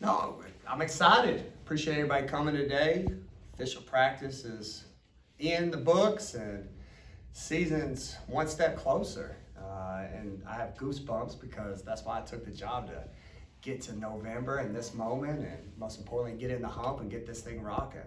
No, I'm excited. Appreciate everybody coming today. Official practice is in the books and season's one step closer. And I have goosebumps because that's why I took the job, to get to November and this moment, and most importantly, get in the hump and get this thing rocking.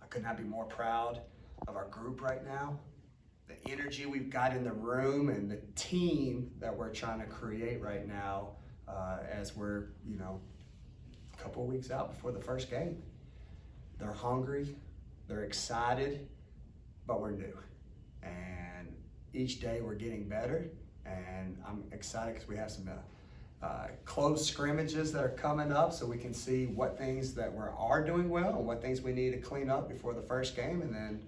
I could not be more proud of our group right now. The energy we've got in the room and the team that we're trying to create right now, as we're, a couple of weeks out before the first game. They're hungry, they're excited, but we're new. And each day we're getting better, and I'm excited because we have some close scrimmages that are coming up, so we can see what things that we are doing well and what things we need to clean up before the first game, and then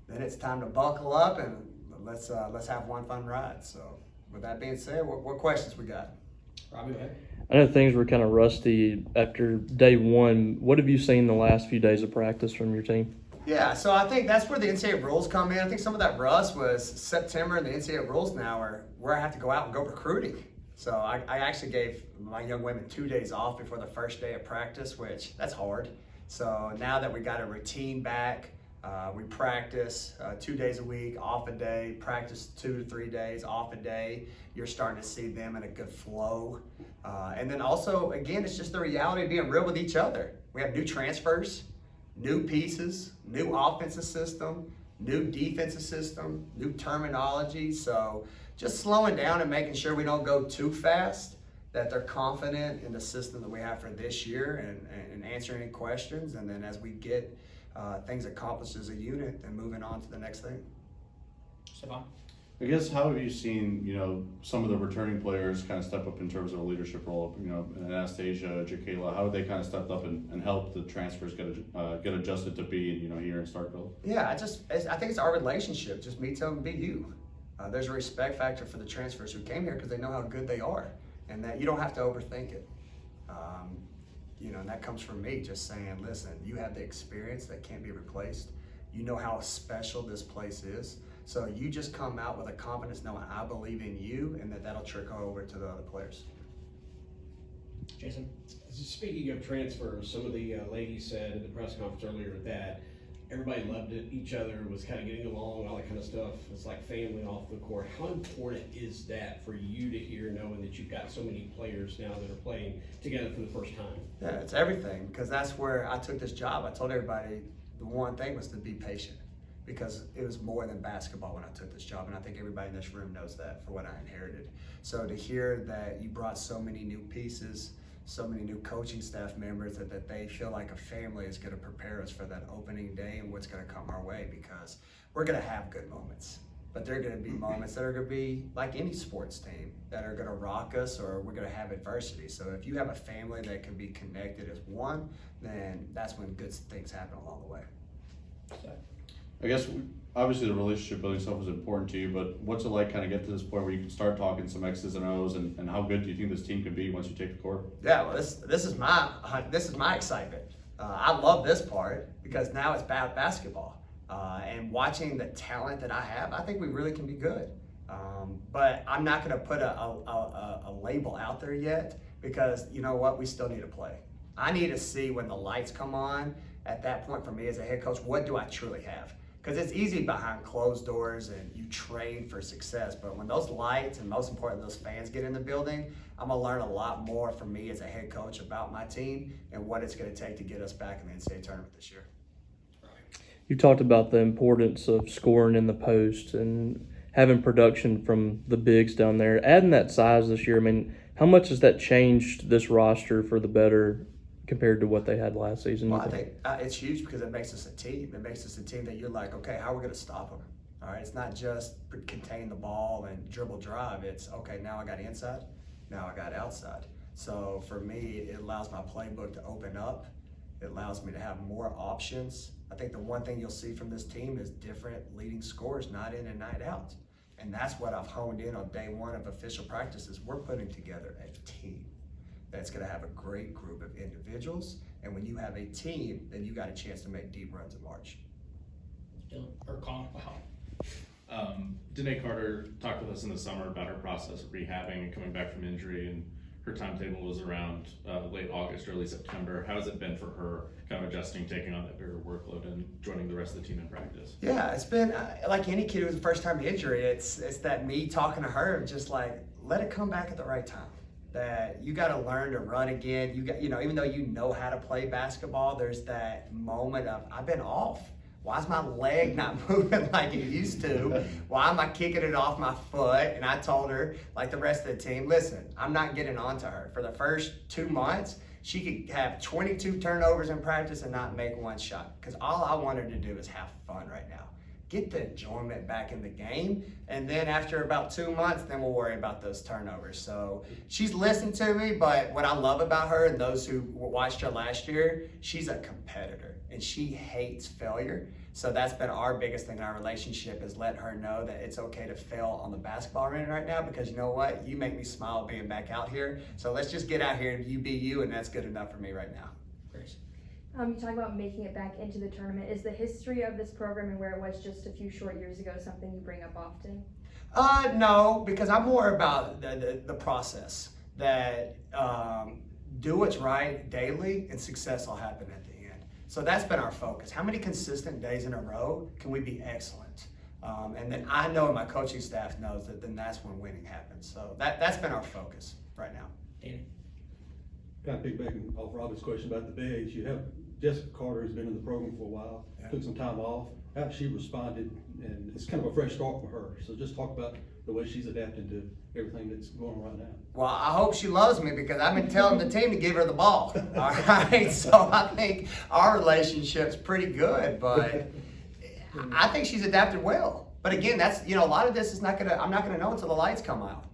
it's time to buckle up and let's have one fun ride. So with that being said, what questions we got? Robbie, go ahead. I know things were kind of rusty after day one. What have you seen the last few days of practice from your team? Yeah, so I think that's where the NCAA rules come in. I think some of that rust was September, and the NCAA rules now are where I have to go out and go recruiting. So I actually gave my young women 2 days off before the first day of practice, which that's hard. So now that we got a routine back, we practice 2 days a week, off a day, practice 2 to 3 days, off a day. You're starting to see them in a good flow. And then also, again, it's just the reality of being real with each other. We have new transfers, new pieces, new offensive system, new defensive system, new terminology. So just slowing down and making sure we don't go too fast, that they're confident in the system that we have for this year, and answering any questions. And then as we get things accomplished as a unit, and moving on to the next thing. Stefan? I guess, how have you seen, some of the returning players kind of step up in terms of a leadership role? Anastasia, Jaquela, how have they kind of stepped up and helped the transfers get adjusted to be, here in Starkville? Yeah, I think it's our relationship. Just meet them and be you. There's a respect factor for the transfers who came here because they know how good they are, and that you don't have to overthink it. And that comes from me just saying, listen, you have the experience that can't be replaced. You know how special this place is. So you just come out with a confidence knowing I believe in you, and that'll trickle over to the other players. Jason? Speaking of transfers, some of the ladies said in the press conference earlier that everybody loved it, each other was kind of getting along, all that kind of stuff. It's like family off the court. How important is that for you to hear, knowing that you've got so many players now that are playing together for the first time? Yeah, it's everything, because that's where I took this job. I told everybody the one thing was to be patient, because it was more than basketball when I took this job, and I think everybody in this room knows that for what I inherited. So to hear that you brought so many new pieces, so many new coaching staff members, that they feel like a family is going to prepare us for that opening day and what's going to come our way, because we're going to have good moments, but they're going to be moments that are going to be like any sports team, that are going to rock us, or we're going to have adversity. So if you have a family that can be connected as one, then that's when good things happen along the way. I guess, obviously the relationship building stuff is important to you, but what's it like kind of get to this point where you can start talking some X's and O's, and how good do you think this team can be once you take the court? Yeah, well, this is my excitement. I love this part because now it's basketball, and watching the talent that I have, I think we really can be good. But I'm not going to put a label out there yet, because you know what, we still need to play. I need to see when the lights come on. At that point, for me as a head coach, what do I truly have? Because it's easy behind closed doors and you train for success, but when those lights, and most importantly, those fans get in the building, I'm going to learn a lot more from me as a head coach about my team and what it's going to take to get us back in the NCAA tournament this year. You talked about the importance of scoring in the post and having production from the bigs down there. Adding that size this year, how much has that changed this roster for the better compared to what they had last season? Well, I think it's huge because it makes us a team. It makes us a team that you're like, okay, how are we going to stop them? All right, it's not just contain the ball and dribble drive. It's, okay, now I got inside, now I got outside. So for me, it allows my playbook to open up. It allows me to have more options. I think the one thing you'll see from this team is different leading scorers, night in and night out. And that's what I've honed in on day one of official practices. We're putting together a team that's going to have a great group of individuals. And when you have a team, then you got a chance to make deep runs in March. Or Colin? Wow. Danae Carter talked with us in the summer about her process of rehabbing and coming back from injury, and her timetable was around late August, early September. How has it been for her kind of adjusting, taking on that bigger workload and joining the rest of the team in practice? Yeah, it's been like any kid with a first-time injury. It's that me talking to her, just like, let it come back at the right time. That you got to learn to run again. You got, even though you know how to play basketball, there's that moment of, I've been off. Why is my leg not moving like it used to? Why am I kicking it off my foot? And I told her, like the rest of the team, listen, I'm not getting on to her. For the first 2 months, she could have 22 turnovers in practice and not make one shot. Because all I want her to do is have fun right now. Get the enjoyment back in the game. And then after about 2 months, then we'll worry about those turnovers. So she's listened to me, but what I love about her and those who watched her last year, she's a competitor and she hates failure. So that's been our biggest thing in our relationship, is let her know that it's okay to fail on the basketball arena right now, because you know what? You make me smile being back out here. So let's just get out here and you be you, and that's good enough for me right now. Grace. You talk about making it back into the tournament. Is the history of this program and where it was just a few short years ago something you bring up often? No, because I'm more about the process. That do what's right daily, and success will happen at the end. So that's been our focus. How many consistent days in a row can we be excellent? And then I know, and my coaching staff knows, that then that's when winning happens. So that's been our focus right now. Danny. Kind of piggybacking off Robbie's question about the bigs, you have Jessica Carter, who's been in the program for a while, took some time off. How she responded, and it's kind of a fresh start for her. So just talk about the way she's adapting to everything that's going on right now. Well, I hope she loves me, because I've been telling the team to give her the ball. All right, so I think our relationship's pretty good, but I think she's adapted well. But again, that's, a lot of this is I'm not gonna know until the lights come out.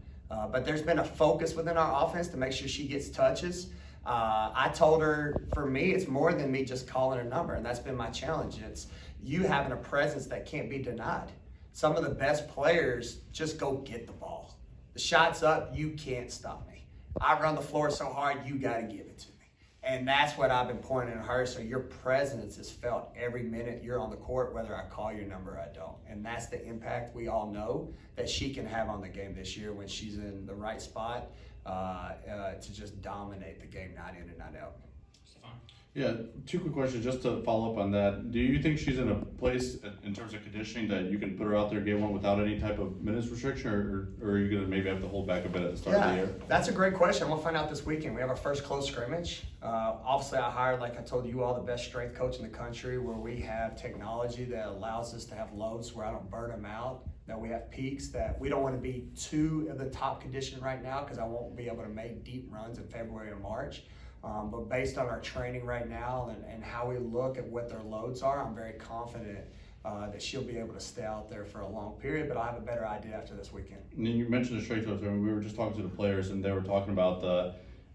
But there's been a focus within our offense to make sure she gets touches. I told her, for me, it's more than me just calling a number, and that's been my challenge. It's you having a presence that can't be denied. Some of the best players just go get the ball. The shot's up, you can't stop me. I run the floor so hard, you got to give it to me. And that's what I've been pointing at her. So your presence is felt every minute you're on the court, whether I call your number or I don't. And that's the impact we all know that she can have on the game this year when she's in the right spot to just dominate the game night in and night out. Stefan. Yeah, two quick questions just to follow up on that. Do you think she's in a place in terms of conditioning that you can put her out there game one without any type of minutes restriction, or are you going to maybe have to hold back a bit at the start of the year? That's a great question. We'll find out this weekend. We have our first close scrimmage. Obviously, I hired, like I told you all, the best strength coach in the country, where we have technology that allows us to have loads where I don't burn them out, that we have peaks, that we don't want to be too at the top condition right now, because I won't be able to make deep runs in February or March. But based on our training right now and how we look at what their loads are, I'm very confident that she'll be able to stay out there for a long period, but I'll have a better idea after this weekend. And then you mentioned the strength coach. I mean, we were just talking to the players, and they were talking about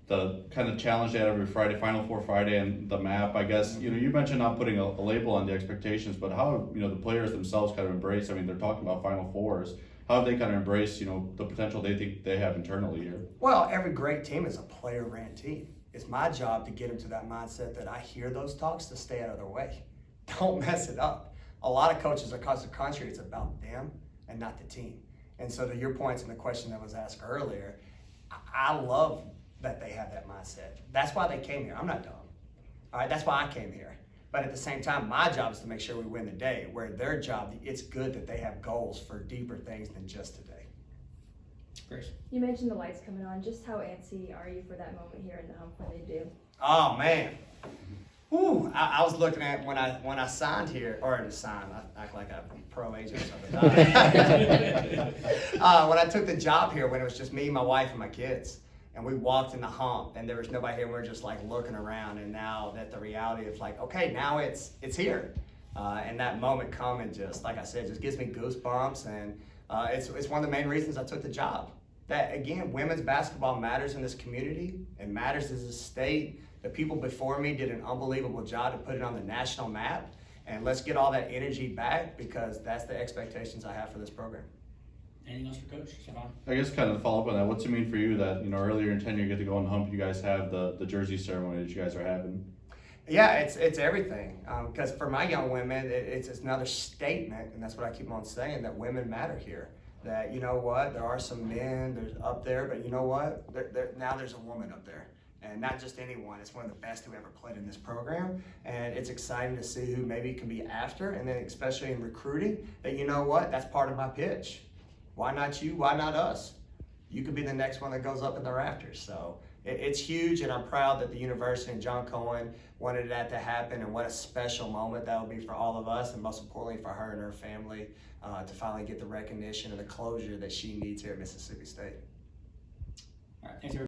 the kind of challenge they had every Friday, Final Four Friday, and the map. I guess you mentioned not putting a label on the expectations, but how the players themselves kind of embrace. I mean, they're talking about Final Fours. How have they kind of embraced the potential they think they have internally here? Well, every great team is a player-ran team. It's my job to get them to that mindset that I hear those talks, to stay out of their way. Don't mess it up. A lot of coaches across the country, it's about them and not the team. And so to your points and the question that was asked earlier, I love that they have that mindset. That's why they came here. I'm not dumb. All right, that's why I came here. But at the same time, my job is to make sure we win the day, where their job, it's good that they have goals for deeper things than just today. Grace. You mentioned the lights coming on. Just how antsy are you for that moment here in the hump when they do? Oh man, whew! I was looking at when I signed here, or didn't sign. I act like a pro agent or something. When I took the job here, when it was just me, my wife, and my kids, and we walked in the hump, and there was nobody here, and we were just like looking around. And now that the reality of like, okay, now it's here, and that moment come, and just like I said, just gives me goosebumps, and it's one of the main reasons I took the job. That again, women's basketball matters in this community. It matters as a state. The people before me did an unbelievable job to put it on the national map, and let's get all that energy back, because that's the expectations I have for this program. Anything else for Coach? Stefan? I guess kind of to follow up on that, what's it mean for you that earlier in tenure you get to go on the hump, you guys have the jersey ceremony that you guys are having? Yeah, it's everything. Because for my young women, it's another statement, and that's what I keep on saying, that women matter here. that, you know what, there are some men there's up there, but you know what, now there's a woman up there. And not just anyone, it's one of the best who ever played in this program. And it's exciting to see who maybe can be after, and then especially in recruiting, that you know what, that's part of my pitch. Why not you, why not us? You could be the next one that goes up in the rafters. So it's huge, and I'm proud that the university and John Cohen wanted that to happen, and what a special moment that will be for all of us, and most importantly for her and her family, to finally get the recognition and the closure that she needs here at Mississippi State. All right, thanks everybody.